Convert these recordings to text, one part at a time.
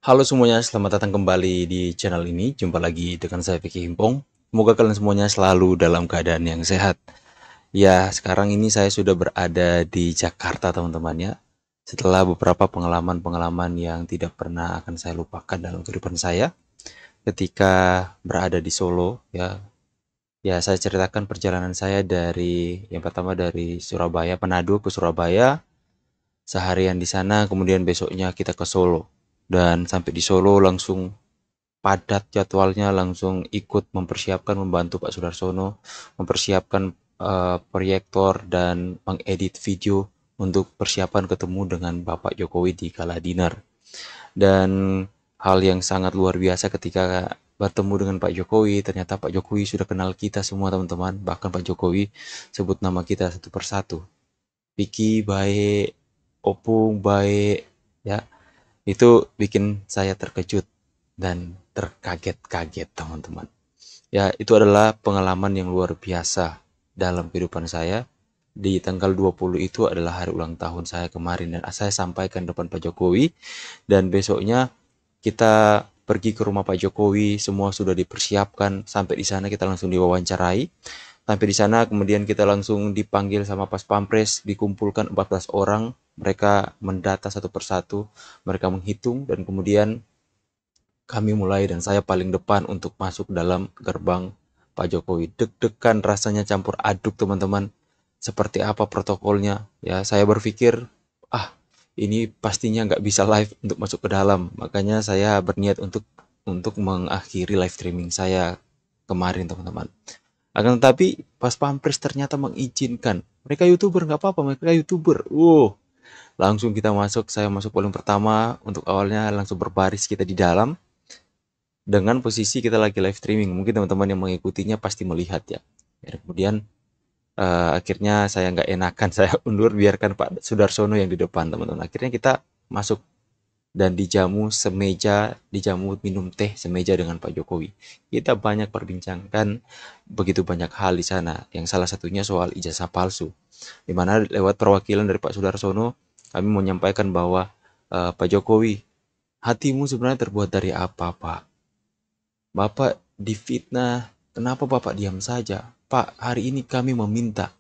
Halo semuanya, selamat datang kembali di channel ini. Jumpa lagi dengan saya Vicky Himpong. Semoga kalian semuanya selalu dalam keadaan yang sehat. Ya, sekarang ini saya sudah berada di Jakarta, teman-teman ya. Setelah beberapa pengalaman-pengalaman yang tidak pernah akan saya lupakan dalam kehidupan saya ketika berada di Solo, ya. Ya, saya ceritakan perjalanan saya dari yang pertama dari Surabaya, Manado ke Surabaya, seharian di sana, kemudian besoknya kita ke Solo. Dan sampai di Solo langsung padat jadwalnya, langsung ikut mempersiapkan, membantu Pak Sudarsono mempersiapkan proyektor dan mengedit video untuk persiapan ketemu dengan Bapak Jokowi di kala dinner. Dan hal yang sangat luar biasa ketika bertemu dengan Pak Jokowi, ternyata Pak Jokowi sudah kenal kita semua, teman-teman. Bahkan Pak Jokowi sebut nama kita satu persatu. Vicky baik, Opung baik, ya. Itu bikin saya terkejut dan terkaget-kaget, teman-teman. Ya, itu adalah pengalaman yang luar biasa dalam kehidupan saya. Di tanggal 20 itu adalah hari ulang tahun saya kemarin dan saya sampaikan depan Pak Jokowi, dan besoknya kita pergi ke rumah Pak Jokowi, semua sudah dipersiapkan. Sampai di sana kita langsung diwawancarai. Sampai di sana kemudian kita langsung dipanggil sama Pas Pampres, dikumpulkan 14 orang. Mereka mendata satu persatu, mereka menghitung, dan kemudian kami mulai dan saya paling depan untuk masuk dalam gerbang Pak Jokowi. Deg-degan, rasanya campur aduk, teman-teman. Seperti apa protokolnya? Ya, saya berpikir, ah, ini pastinya nggak bisa live untuk masuk ke dalam. Makanya saya berniat untuk mengakhiri live streaming saya kemarin, teman-teman. Akan tetapi pas Pampres ternyata mengizinkan. Mereka YouTuber, nggak apa-apa, mereka YouTuber. Langsung kita masuk, saya masuk paling pertama. Untuk awalnya langsung berbaris kita di dalam dengan posisi kita lagi live streaming. Mungkin teman-teman yang mengikutinya pasti melihat ya. Dan kemudian akhirnya saya nggak enakan, saya undur, biarkan Pak Sudarsono yang di depan, teman-teman. Akhirnya kita masuk dan dijamu minum teh semeja dengan Pak Jokowi. Kita banyak perbincangkan begitu banyak hal di sana. Yang salah satunya soal ijazah palsu. Di mana lewat perwakilan dari Pak Sudarsono kami menyampaikan bahwa Pak Jokowi, hatimu sebenarnya terbuat dari apa, Pak? Bapak difitnah, kenapa Bapak diam saja? Pak, hari ini kami meminta.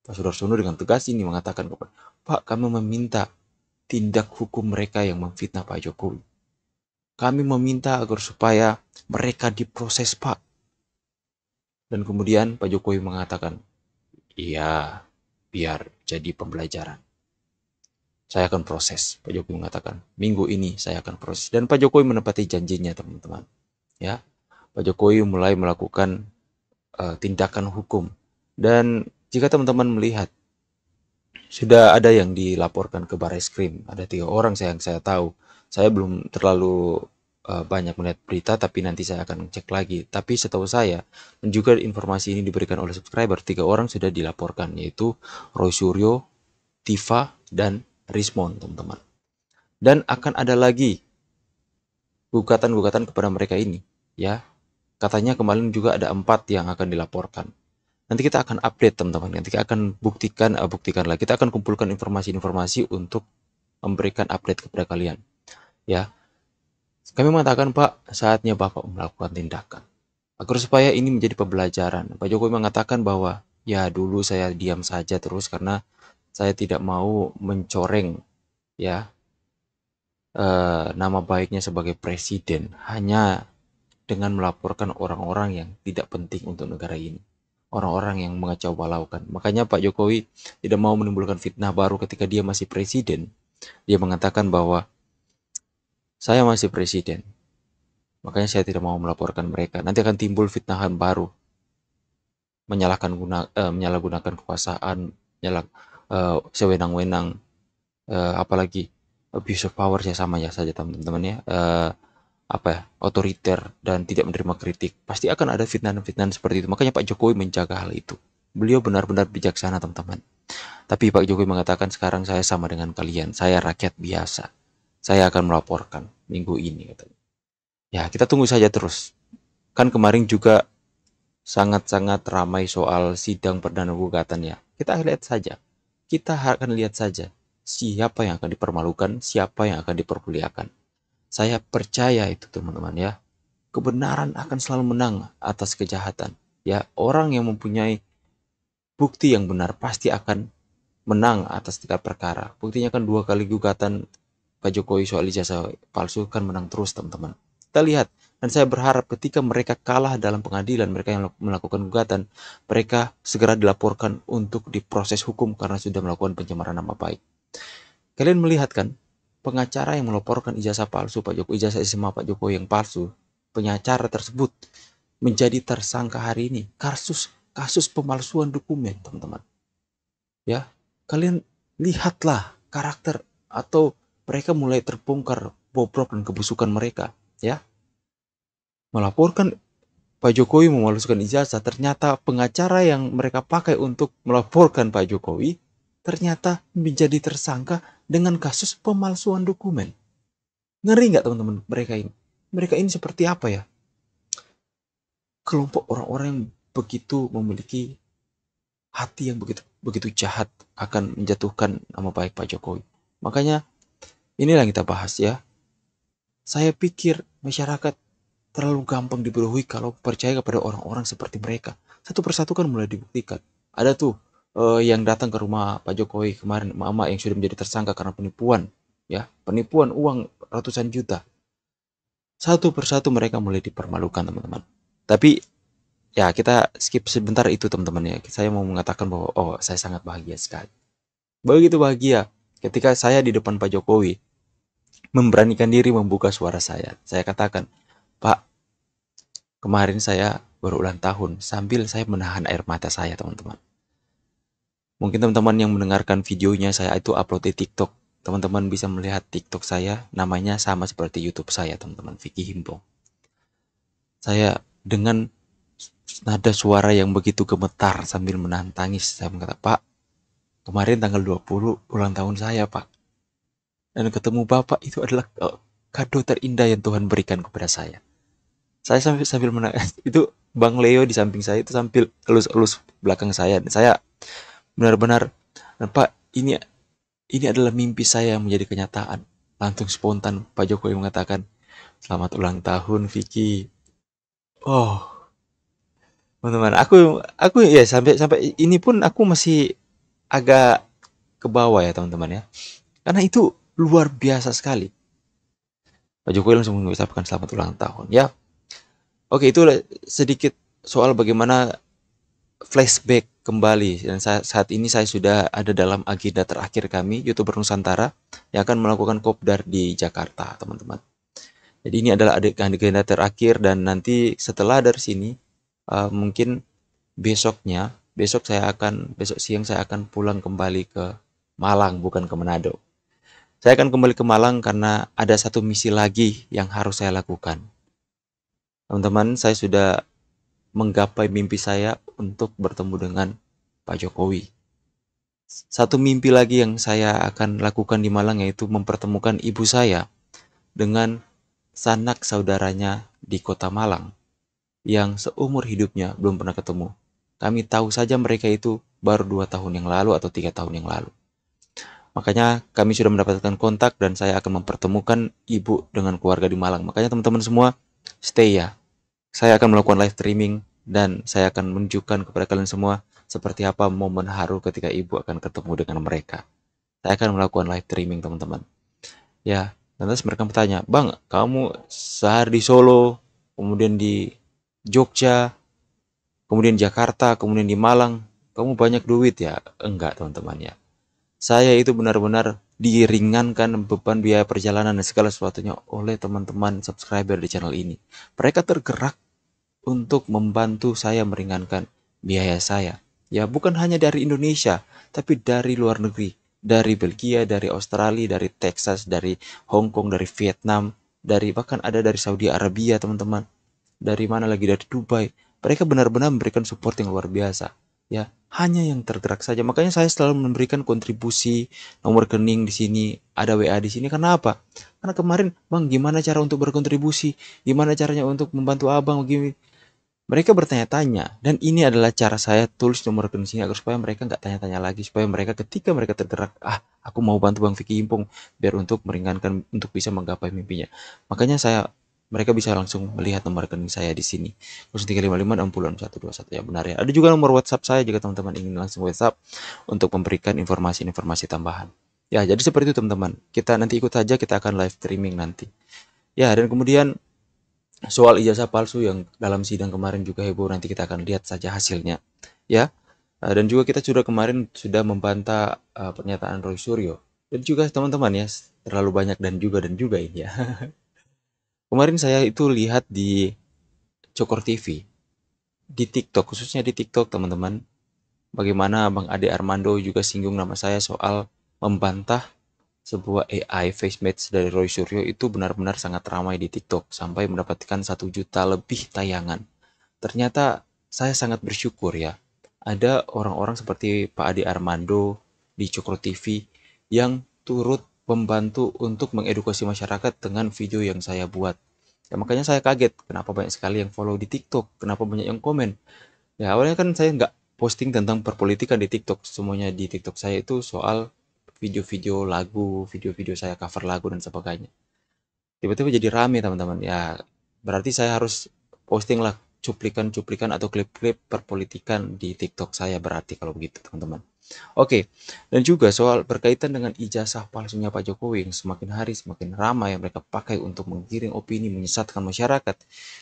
Pak Sudarsono dengan tegas ini mengatakan kepada Pak, kami meminta tindak hukum mereka yang memfitnah Pak Jokowi. Kami meminta agar supaya mereka diproses, Pak. Dan kemudian Pak Jokowi mengatakan, iya, biar jadi pembelajaran. Saya akan proses. Pak Jokowi mengatakan, minggu ini saya akan proses. Dan Pak Jokowi menepati janjinya, teman-teman. Ya, Pak Jokowi mulai melakukan tindakan hukum. Dan jika teman-teman melihat, sudah ada yang dilaporkan ke Barreskrim. Ada 3 orang yang saya tahu. Saya belum terlalu banyak melihat berita, tapi nanti saya akan cek lagi. Tapi setahu saya, dan juga informasi ini diberikan oleh subscriber, 3 orang sudah dilaporkan, yaitu Roy Suryo, Tifa, dan Rismon, teman-teman. Dan akan ada lagi gugatan-gugatan kepada mereka ini. Ya, katanya kemarin juga ada 4 yang akan dilaporkan. Nanti kita akan update, teman-teman. Nanti kita akan buktikan lagi. Kita akan kumpulkan informasi-informasi untuk memberikan update kepada kalian. Ya, kami mengatakan, Pak, saatnya Bapak melakukan tindakan. Agar supaya ini menjadi pembelajaran. Pak Jokowi mengatakan bahwa, ya dulu saya diam saja terus karena saya tidak mau mencoreng, ya, nama baiknya sebagai presiden hanya dengan melaporkan orang-orang yang tidak penting untuk negara ini. Orang-orang yang mengacau balaukan. Makanya Pak Jokowi tidak mau menimbulkan fitnah baru ketika dia masih presiden. Dia mengatakan bahwa saya masih presiden. Makanya saya tidak mau melaporkan mereka. Nanti akan timbul fitnahan baru. Menyalahgunakan kekuasaan, sewenang-wenang, apalagi abuse of power, ya sama ya saja teman-teman ya. Otoriter dan tidak menerima kritik. Pasti akan ada fitnah-fitnah seperti itu. Makanya Pak Jokowi menjaga hal itu. Beliau benar-benar bijaksana, teman-teman. Tapi Pak Jokowi mengatakan, sekarang saya sama dengan kalian. Saya rakyat biasa. Saya akan melaporkan minggu ini, katanya. Ya, kita tunggu saja terus. Kan kemarin juga sangat-sangat ramai soal sidang perdana gugatannya. Kita lihat saja. Kita akan lihat saja siapa yang akan dipermalukan, siapa yang akan dipermuliakan. Saya percaya itu teman-teman ya. Kebenaran akan selalu menang atas kejahatan. Ya, orang yang mempunyai bukti yang benar pasti akan menang atas setiap perkara. Buktinya kan 2 kali gugatan Pak Jokowi soal ijazah palsu kan menang terus teman-teman. Kita lihat, dan saya berharap ketika mereka kalah dalam pengadilan, mereka yang melakukan gugatan, mereka segera dilaporkan untuk diproses hukum karena sudah melakukan pencemaran nama baik. Kalian melihat kan, pengacara yang melaporkan ijazah palsu Pak Jokowi, ijazah SMA Pak Jokowi yang palsu, pengacara tersebut menjadi tersangka hari ini kasus pemalsuan dokumen, teman-teman. Ya, kalian lihatlah karakter atau mereka mulai terbongkar bobrok dan kebusukan mereka, ya. Melaporkan Pak Jokowi memalsukan ijazah, ternyata pengacara yang mereka pakai untuk melaporkan Pak Jokowi ternyata menjadi tersangka dengan kasus pemalsuan dokumen. Ngeri nggak teman-teman mereka ini? Mereka ini seperti apa ya? Kelompok orang-orang yang begitu memiliki hati yang begitu begitu jahat akan menjatuhkan nama baik Pak Jokowi. Makanya inilah yang kita bahas ya. Saya pikir masyarakat terlalu gampang dibodohi kalau percaya kepada orang-orang seperti mereka. Satu persatu kan mulai dibuktikan. Ada tuh yang datang ke rumah Pak Jokowi kemarin, mama yang sudah menjadi tersangka karena penipuan, ya, penipuan uang ratusan juta. Satu persatu mereka mulai dipermalukan teman-teman. Tapi ya kita skip sebentar itu teman-teman ya. Saya mau mengatakan bahwa saya sangat bahagia sekali. Begitu bahagia ketika saya di depan Pak Jokowi memberanikan diri membuka suara saya. Saya katakan, Pak, kemarin saya baru ulang tahun sambil saya menahan air mata saya teman-teman. Mungkin teman-teman yang mendengarkan videonya saya itu upload di TikTok. Teman-teman bisa melihat TikTok saya, namanya sama seperti YouTube saya teman-teman, Vicky Himpong. Saya dengan nada suara yang begitu gemetar sambil menahan tangis, saya mengatakan, Pak, kemarin tanggal 20 ulang tahun saya, Pak. Dan ketemu Bapak itu adalah kado terindah yang Tuhan berikan kepada saya. Saya sambil menangis. Itu Bang Leo di samping saya itu sambil elus-elus belakang saya. Saya benar-benar, Pak, ini adalah mimpi saya yang menjadi kenyataan. Langsung spontan Pak Jokowi mengatakan, selamat ulang tahun Vicky. Oh, teman-teman, aku ya sampai ini pun aku masih agak ke bawah ya teman-teman ya. Karena itu luar biasa sekali. Pak Jokowi langsung mengucapkan selamat ulang tahun ya. Oke, itu sedikit soal bagaimana flashback kembali. Dan saat ini saya sudah ada dalam agenda terakhir kami, YouTuber Nusantara, yang akan melakukan kopdar di Jakarta, teman-teman. Jadi ini adalah agenda terakhir dan nanti setelah dari sini, mungkin besok siang saya akan pulang kembali ke Malang, bukan ke Manado. Saya akan kembali ke Malang karena ada satu misi lagi yang harus saya lakukan. Teman-teman, saya sudah menggapai mimpi saya untuk bertemu dengan Pak Jokowi. Satu mimpi lagi yang saya akan lakukan di Malang yaitu mempertemukan ibu saya dengan sanak saudaranya di kota Malang yang seumur hidupnya belum pernah ketemu. Kami tahu saja mereka itu baru 2 tahun yang lalu atau 3 tahun yang lalu. Makanya kami sudah mendapatkan kontak dan saya akan mempertemukan ibu dengan keluarga di Malang. Makanya teman-teman semua stay ya. Saya akan melakukan live streaming dan saya akan menunjukkan kepada kalian semua seperti apa momen haru ketika ibu akan ketemu dengan mereka. Saya akan melakukan live streaming teman-teman. Ya, lantas mereka bertanya, Bang, kamu sehari di Solo, kemudian di Jogja, kemudian di Jakarta, kemudian di Malang, kamu banyak duit ya? Enggak teman-teman ya. Saya itu benar-benar diringankan beban biaya perjalanan dan segala sesuatunya oleh teman-teman subscriber di channel ini. Mereka tergerak untuk membantu saya meringankan biaya saya. Ya, bukan hanya dari Indonesia, tapi dari luar negeri. Dari Belgia, dari Australia, dari Texas, dari Hong Kong, dari Vietnam, bahkan ada dari Saudi Arabia, teman-teman. Dari mana lagi, dari Dubai. Mereka benar-benar memberikan support yang luar biasa. Ya, hanya yang tergerak saja. Makanya saya selalu memberikan kontribusi, nomor rekening di sini, ada WA di sini. Karena apa? Karena kemarin, Bang, gimana cara untuk berkontribusi? Gimana caranya untuk membantu Abang? Mereka bertanya-tanya, dan ini adalah cara saya tulis nomor rekening sini agar supaya mereka nggak tanya-tanya lagi, supaya mereka ketika mereka tergerak, aku mau bantu Bang Vicky Impong biar untuk meringankan, untuk bisa menggapai mimpinya. Makanya mereka bisa langsung melihat nomor rekening saya di sini. 0355 606121 ya, benar ya. Ada juga nomor WhatsApp saya jika teman-teman ingin langsung WhatsApp untuk memberikan informasi-informasi tambahan. Ya, jadi seperti itu teman-teman. Kita nanti ikut saja, kita akan live streaming nanti. Ya, dan kemudian soal ijazah palsu yang dalam sidang kemarin juga heboh, nanti kita akan lihat saja hasilnya ya. Dan juga kita sudah membantah pernyataan Roy Suryo dan juga teman-teman ya, terlalu banyak dan juga ini ya. Kemarin saya itu lihat di Cokor TV, di TikTok, khususnya di TikTok teman-teman, bagaimana Bang Ade Armando juga singgung nama saya soal membantah sebuah AI face match dari Roy Suryo itu benar-benar sangat ramai di TikTok sampai mendapatkan 1 juta lebih tayangan. Ternyata saya sangat bersyukur ya, ada orang-orang seperti Pak Ade Armando di Cokro TV yang turut membantu untuk mengedukasi masyarakat dengan video yang saya buat. Ya, makanya saya kaget kenapa banyak sekali yang follow di TikTok, kenapa banyak yang komen. Ya awalnya kan saya nggak posting tentang perpolitikan di TikTok, semuanya di TikTok saya itu soal video-video lagu, video-video saya cover lagu dan sebagainya. Tiba-tiba jadi rame teman-teman. Ya, berarti saya harus posting lah cuplikan-cuplikan atau klip-klip perpolitikan di TikTok saya, berarti kalau begitu teman-teman. Oke, dan juga soal berkaitan dengan ijazah palsunya Pak Jokowi yang semakin hari semakin ramai yang mereka pakai untuk menggiring opini, menyesatkan masyarakat.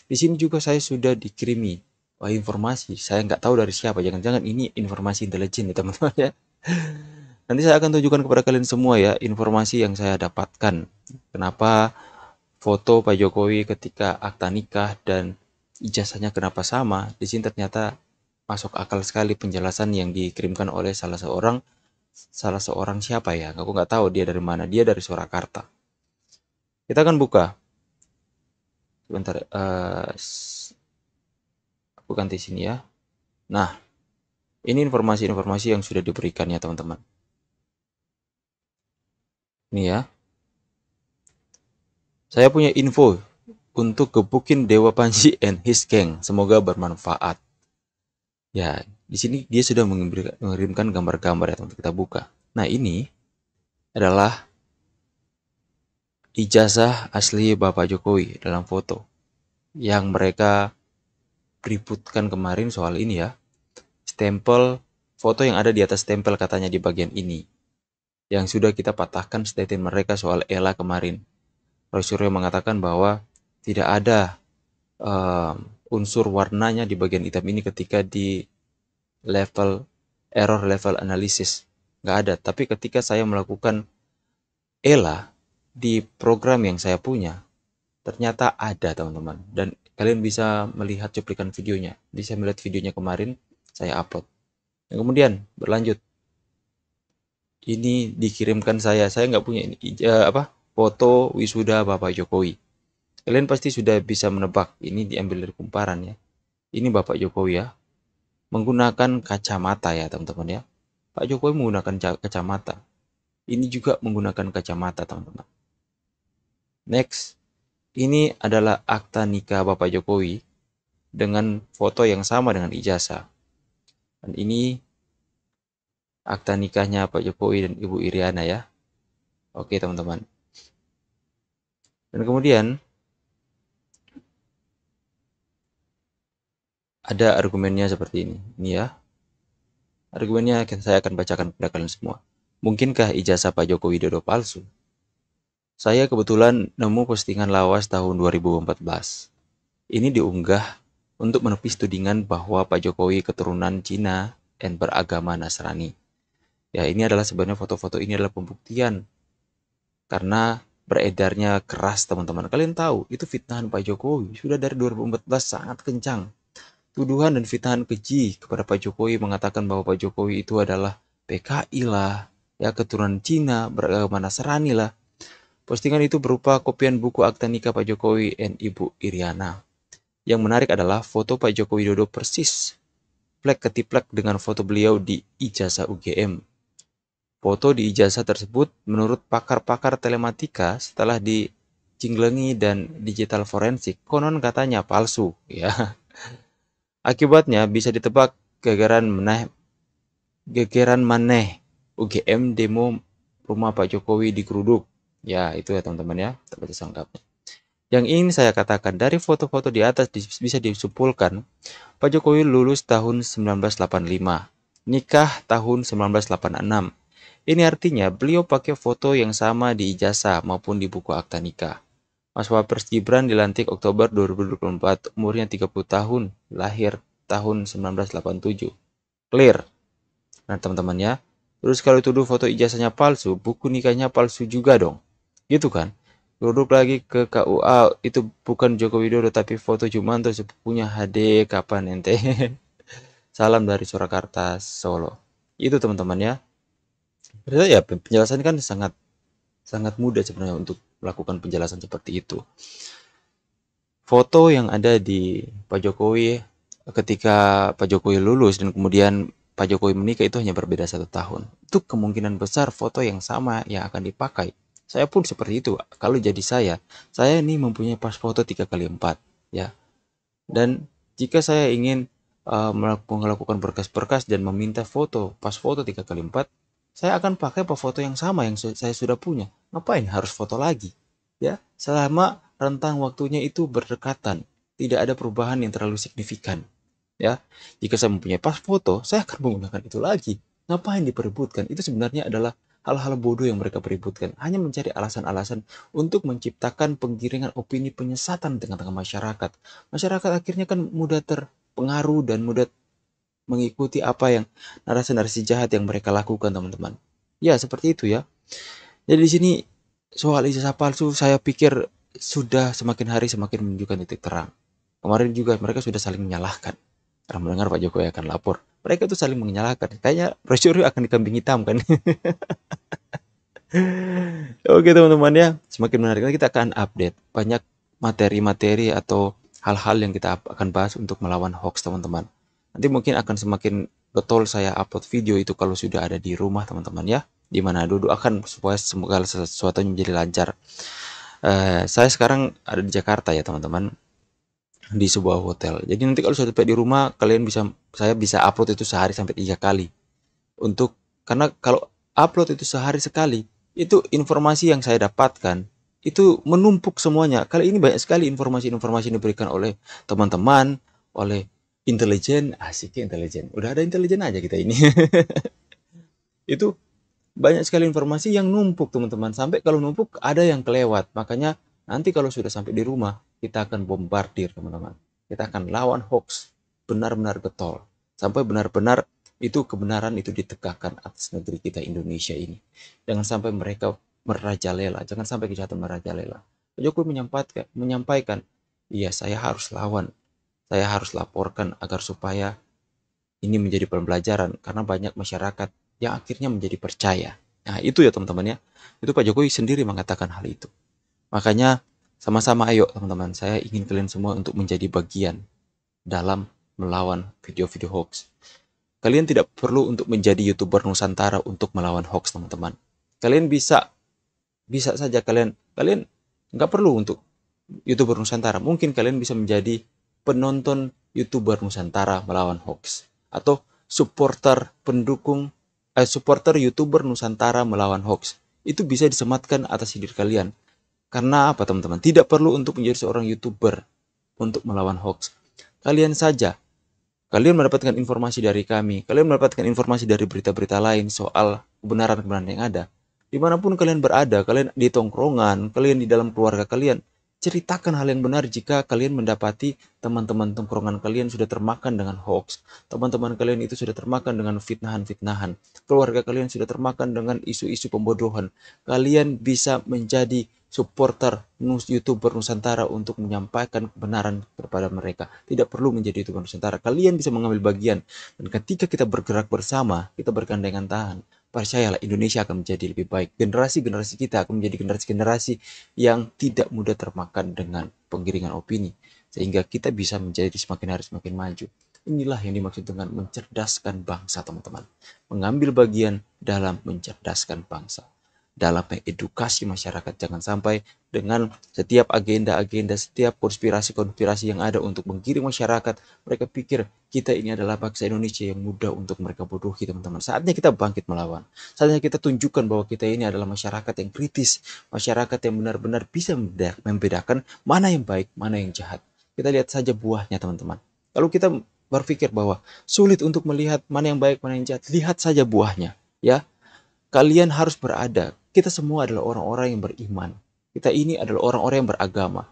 Di sini juga saya sudah dikirimi informasi, saya nggak tahu dari siapa, jangan-jangan ini informasi intelijen ya teman-teman ya. Nanti saya akan tunjukkan kepada kalian semua ya informasi yang saya dapatkan. Kenapa foto Pak Jokowi ketika akta nikah dan ijazahnya kenapa sama? Di sini ternyata masuk akal sekali penjelasan yang dikirimkan oleh salah seorang siapa ya? Aku nggak tahu dia dari mana. Dia dari Surakarta. Kita akan buka. Sebentar, aku ganti sini ya. Nah, ini informasi-informasi yang sudah diberikan ya teman-teman. Ini ya. Saya punya info untuk gebukin Dewa Panji and his gang. Semoga bermanfaat. Ya, di sini dia sudah mengirimkan gambar-gambar ya teman-teman. Kita buka. Nah, ini adalah ijazah asli Bapak Jokowi dalam foto yang mereka ributkan kemarin soal ini ya. Stempel foto yang ada di atas stempel katanya di bagian ini. Yang sudah kita patahkan statement mereka soal Ella kemarin. Roy Suryo mengatakan bahwa tidak ada unsur warnanya di bagian hitam ini ketika di error level analysis. Nggak ada. Tapi ketika saya melakukan Ella di program yang saya punya, ternyata ada teman-teman. Dan kalian bisa melihat cuplikan videonya. Bisa melihat videonya kemarin saya upload. Dan kemudian berlanjut. Ini dikirimkan saya nggak punya ini foto wisuda Bapak Jokowi. Kalian pasti sudah bisa menebak, ini diambil dari kumparan ya. Ini Bapak Jokowi ya, menggunakan kacamata ya teman-teman ya. Pak Jokowi menggunakan kacamata. Ini juga menggunakan kacamata teman-teman. Next, ini adalah akta nikah Bapak Jokowi dengan foto yang sama dengan ijazah. Dan ini akta nikahnya Pak Jokowi dan Ibu Iriana ya. Oke teman-teman. Dan kemudian ada argumennya seperti ini. Ini ya. Argumennya saya akan bacakan kepada kalian semua. Mungkinkah ijazah Pak Joko Widodo palsu? Saya kebetulan nemu postingan lawas tahun 2014. Ini diunggah untuk menepis tudingan bahwa Pak Jokowi keturunan Cina dan beragama Nasrani. Ya, ini adalah sebenarnya foto-foto ini adalah pembuktian. Karena beredarnya keras teman-teman. Kalian tahu, itu fitnahan Pak Jokowi. Sudah dari 2014 sangat kencang. Tuduhan dan fitnahan keji kepada Pak Jokowi mengatakan bahwa Pak Jokowi itu adalah PKI lah, ya keturunan Cina, beragama Nasrani lah. Postingan itu berupa kopian buku akta nikah Pak Jokowi dan Ibu Iriana. Yang menarik adalah foto Pak Joko Widodo persis plek ketiplek dengan foto beliau di ijazah UGM. Foto di ijazah tersebut menurut pakar-pakar telematika setelah dijinglengi dan digital forensik konon katanya palsu ya. Akibatnya bisa ditebak gegeran maneh UGM demo rumah Pak Jokowi di Geruduk. Ya, itu ya teman-teman ya, kita baca selengkapnya. Yang ingin saya katakan, dari foto-foto di atas bisa disimpulkan, Pak Jokowi lulus tahun 1985, nikah tahun 1986. Ini artinya beliau pakai foto yang sama di ijazah maupun di buku akta nikah. Mas Wapres Gibran dilantik Oktober 2024, umurnya 30 tahun, lahir tahun 1987. Clear. Nah, teman-teman ya. Terus kalau tuduh foto ijazahnya palsu, buku nikahnya palsu juga dong. Gitu kan? Duduk lagi ke KUA, itu bukan Joko Widodo tapi foto Jumanto sepupunya HD kapan ente. Salam dari Surakarta, Solo. Itu teman-teman ya. Sebenarnya ya penjelasan kan sangat sangat mudah sebenarnya untuk melakukan penjelasan seperti itu. Foto yang ada di Pak Jokowi ketika Pak Jokowi lulus dan kemudian Pak Jokowi menikah itu hanya berbeda 1 tahun. Itu kemungkinan besar foto yang sama yang akan dipakai. Saya pun seperti itu. Kalau jadi saya ini mempunyai pas foto 3x4 ya. Dan jika saya ingin melakukan berkas-berkas dan meminta foto pas foto 3x4, saya akan pakai foto yang sama yang saya sudah punya. Ngapain harus foto lagi? Ya, selama rentang waktunya itu berdekatan, tidak ada perubahan yang terlalu signifikan. Ya, jika saya mempunyai pas foto, saya akan menggunakan itu lagi. Ngapain diperebutkan? Itu sebenarnya adalah hal-hal bodoh yang mereka peributkan, hanya mencari alasan-alasan untuk menciptakan penggiringan opini penyesatan di tengah-tengah masyarakat. Masyarakat akhirnya kan mudah terpengaruh dan mudah mengikuti apa yang narasi-narasi jahat yang mereka lakukan, teman-teman. Ya, seperti itu ya. Jadi di sini soal ijazah palsu saya pikir sudah semakin hari semakin menunjukkan titik terang. Kemarin juga mereka sudah saling menyalahkan. Karena mendengar Pak Jokowi akan lapor. Mereka itu saling menyalahkan. Kayaknya brosur akan dikambing hitam kan. Oke teman-teman ya, semakin menarik lagi kita akan update banyak materi-materi atau hal-hal yang kita akan bahas untuk melawan hoax teman-teman. Nanti mungkin akan semakin betul saya upload video itu kalau sudah ada di rumah teman-teman ya. Di mana doakan supaya semoga sesuatu menjadi lancar. Saya sekarang ada di Jakarta ya teman-teman, di sebuah hotel. Jadi nanti kalau sudah sampai di rumah saya bisa upload itu sehari sampai 3 kali. Karena kalau upload itu sehari sekali, itu informasi yang saya dapatkan itu menumpuk semuanya. Kali ini banyak sekali informasi-informasi yang diberikan oleh teman-teman, oleh intelijen, asik intelijen. Udah ada intelijen aja kita ini. Itu banyak sekali informasi yang numpuk teman-teman. Sampai kalau numpuk ada yang kelewat. Makanya nanti kalau sudah sampai di rumah, kita akan bombardir teman-teman. Kita akan lawan hoax benar-benar getol. Sampai benar-benar itu kebenaran itu ditegakkan atas negeri kita Indonesia ini. Jangan sampai mereka merajalela, jangan sampai kejahatan merajalela. Pak Jokowi menyampaikan, iya saya harus lawan, saya harus laporkan agar supaya ini menjadi pembelajaran karena banyak masyarakat yang akhirnya menjadi percaya. Nah itu ya teman-teman ya, itu Pak Jokowi sendiri mengatakan hal itu. Makanya sama-sama ayo teman-teman, saya ingin kalian semua untuk menjadi bagian dalam melawan video-video hoax. Kalian tidak perlu untuk menjadi YouTuber Nusantara untuk melawan hoax, teman-teman. Kalian bisa saja kalian nggak perlu untuk YouTuber Nusantara. Mungkin kalian bisa menjadi penonton YouTuber Nusantara melawan hoax atau supporter YouTuber Nusantara melawan hoax. Itu bisa disematkan atas diri kalian. Karena apa, teman-teman? Tidak perlu untuk menjadi seorang YouTuber untuk melawan hoax. Kalian mendapatkan informasi dari kami, kalian mendapatkan informasi dari berita-berita lain soal kebenaran-kebenaran yang ada. Dimanapun kalian berada, kalian di tongkrongan, kalian di dalam keluarga kalian, ceritakan hal yang benar jika kalian mendapati teman-teman tongkrongan kalian sudah termakan dengan hoax. Teman-teman kalian itu sudah termakan dengan fitnahan-fitnahan. Keluarga kalian sudah termakan dengan isu-isu pembodohan. Kalian bisa menjadi supporter YouTuber Nusantara untuk menyampaikan kebenaran kepada mereka. Tidak perlu menjadi YouTuber Nusantara. Kalian bisa mengambil bagian. Dan ketika kita bergerak bersama, kita bergandengan tangan, percayalah Indonesia akan menjadi lebih baik. Generasi-generasi kita akan menjadi generasi-generasi yang tidak mudah termakan dengan penggiringan opini. Sehingga kita bisa menjadi semakin hari semakin maju. Inilah yang dimaksud dengan mencerdaskan bangsa, teman-teman. Mengambil bagian dalam mencerdaskan bangsa. dalam mengedukasi masyarakat. Jangan sampai dengan setiap agenda-agenda, setiap konspirasi-konspirasi yang ada untuk menggiring masyarakat, mereka pikir kita ini adalah bangsa Indonesia yang mudah untuk mereka bodohi, teman-teman. Saatnya kita bangkit melawan. Saatnya kita tunjukkan bahwa kita ini adalah masyarakat yang kritis, masyarakat yang benar-benar bisa membedakan mana yang baik, mana yang jahat. Kita lihat saja buahnya, teman-teman. Kalau kita berpikir bahwa sulit untuk melihat mana yang baik, mana yang jahat, lihat saja buahnya, ya. Kalian harus berada. Kita semua adalah orang-orang yang beriman. Kita ini adalah orang-orang yang beragama,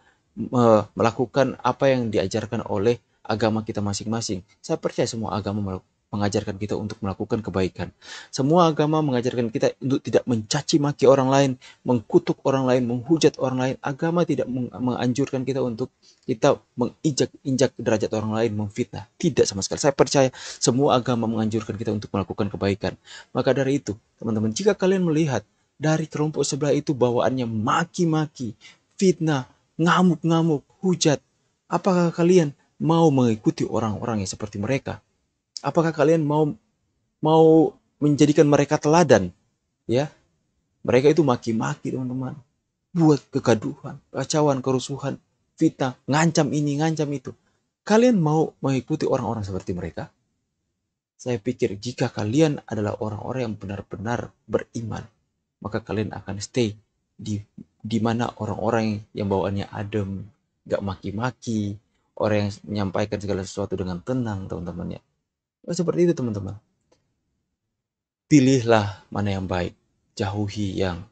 melakukan apa yang diajarkan oleh agama kita masing-masing. Saya percaya semua agama mengajarkan kita untuk melakukan kebaikan. Semua agama mengajarkan kita untuk tidak mencaci maki orang lain, mengkutuk orang lain, menghujat orang lain. Agama tidak menganjurkan kita untuk kita menginjak-injak derajat orang lain, memfitnah. Tidak sama sekali. Saya percaya semua agama menganjurkan kita untuk melakukan kebaikan. Maka dari itu, teman-teman, jika kalian melihat dari kelompok sebelah itu bawaannya maki-maki, fitnah, ngamuk-ngamuk, hujat, apakah kalian mau mengikuti orang-orang yang seperti mereka? Apakah kalian mau menjadikan mereka teladan? Ya, mereka itu maki-maki, teman-teman, buat kegaduhan, kacauan, kerusuhan, fitnah, ngancam ini, ngancam itu. Kalian mau mengikuti orang-orang seperti mereka? Saya pikir jika kalian adalah orang-orang yang benar-benar beriman, maka kalian akan stay di mana orang-orang yang bawaannya adem, gak maki-maki, orang yang menyampaikan segala sesuatu dengan tenang, teman-teman ya. Seperti itu, teman-teman. Pilihlah mana yang baik, jauhi yang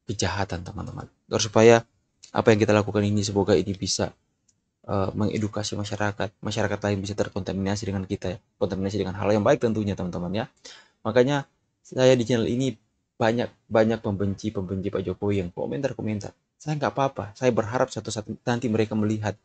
kejahatan, teman-teman. Supaya apa yang kita lakukan ini, semoga ini bisa mengedukasi masyarakat lain bisa terkontaminasi dengan kita, kontaminasi dengan hal yang baik tentunya, teman-teman ya. Makanya saya di channel ini banyak pembenci Pak Jokowi yang komentar. Saya nggak apa-apa, saya berharap suatu saat nanti mereka melihat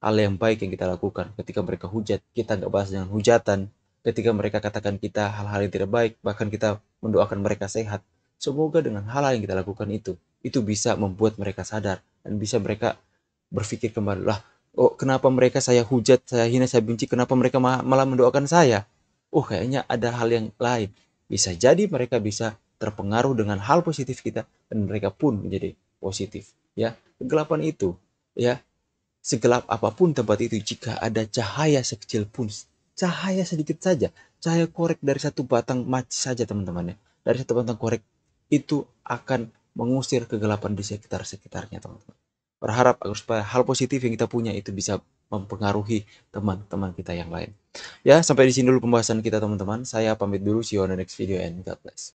hal yang baik yang kita lakukan. Ketika mereka hujat, kita nggak balas dengan hujatan. Ketika mereka katakan kita hal-hal yang tidak baik, bahkan kita mendoakan mereka sehat. Semoga dengan hal-hal yang kita lakukan itu bisa membuat mereka sadar dan bisa mereka berpikir kembali, lah, oh kenapa mereka saya hujat, saya hina, saya benci, kenapa mereka malah mendoakan saya? Oh kayaknya ada hal yang lain. Bisa jadi mereka bisa terpengaruh dengan hal positif kita dan mereka pun menjadi positif. Ya, kegelapan itu, ya, segelap apapun tempat itu, jika ada cahaya sekecil pun, cahaya sedikit saja, cahaya korek dari satu batang macis saja, teman-teman ya, dari satu batang korek itu akan mengusir kegelapan di sekitarnya, teman-teman. Berharap agar supaya hal positif yang kita punya itu bisa mempengaruhi teman-teman kita yang lain. Ya, sampai di sini dulu pembahasan kita, teman-teman. Saya pamit dulu, see you on the next video and God bless.